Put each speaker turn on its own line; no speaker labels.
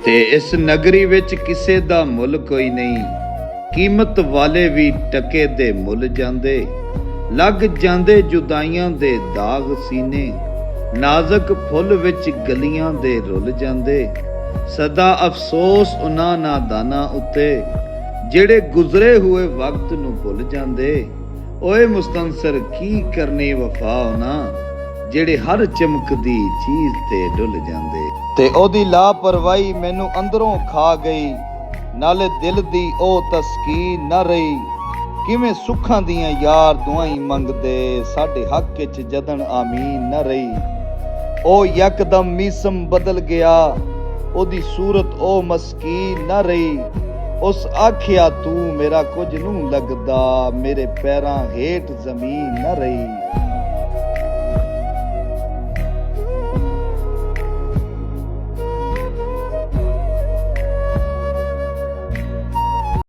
ਤੇ ਇਸ ਨਗਰੀ ਵਿੱਚ ਕਿਸੇ ਦਾ ਮੁੱਲ ਕੋਈ ਨਹੀਂ, ਕੀਮਤ ਵਾਲੇ ਵੀ ਟਕੇ ਦੇ ਮੁੱਲ ਜਾਂਦੇ। ਲੱਗ ਜਾਂਦੇ ਜੁਦਾਈਆਂ ਦੇ ਦਾਗ ਸੀਨੇ, ਨਾਜ਼ਕ ਫੁੱਲ ਵਿੱਚ ਗਲੀਆਂ ਦੇ ਰੁੱਲ ਜਾਂਦੇ। ਸਦਾ ਅਫਸੋਸ ਉਹਨਾਂ ਨਾਦਾਨਾਂ ਉੱਤੇ, ਜਿਹੜੇ ਗੁਜ਼ਰੇ ਹੋਏ ਵਕਤ ਨੂੰ ਭੁੱਲ ਜਾਂਦੇ। ਓਏ ਮੁਸਤਨਸਰ ਕੀ ਕਰਨੀ ਵਫਾ ਉਹਨਾਂ, ਜਿਹੜੇ ਹਰ ਚਮਕਦੀ ਚੀਜ਼ ਤੇ ਡੁੱਲ ਜਾਂਦੇ। ਤੇ ਉਹਦੀ ਲਾਪਰਵਾਹੀ ਮੈਨੂੰ ਅੰਦਰੋਂ ਖਾ ਗਈ, ਨਾਲੇ ਦਿਲ ਦੀ ਉਹ ਤਸਕੀਨ ਨਾ ਰਹੀ। ਕਿਵੇਂ ਸੁੱਖਾਂ ਦੀਆਂ ਯਾਰ ਦੁਆਈ ਮੰਗਦੇ, ਸਾਡੇ ਹੱਕ ਵਿੱਚ ਜਦਨ ਆਮੀਨ ਨਾ ਰਹੀ। ਉਹ ਯਕਦਮ ਮੀਸਮ ਬਦਲ ਗਿਆ, ਉਹਦੀ ਸੂਰਤ ਉਹ ਮਸਕੀਨ ਨਾ ਰਹੀ। ਉਸ ਆਖਿਆ ਤੂੰ ਮੇਰਾ ਕੁਝ ਨੂੰ ਲੱਗਦਾ, ਮੇਰੇ ਪੈਰਾਂ ਹੇਠ ਜ਼ਮੀਨ ਨਾ ਰਹੀ।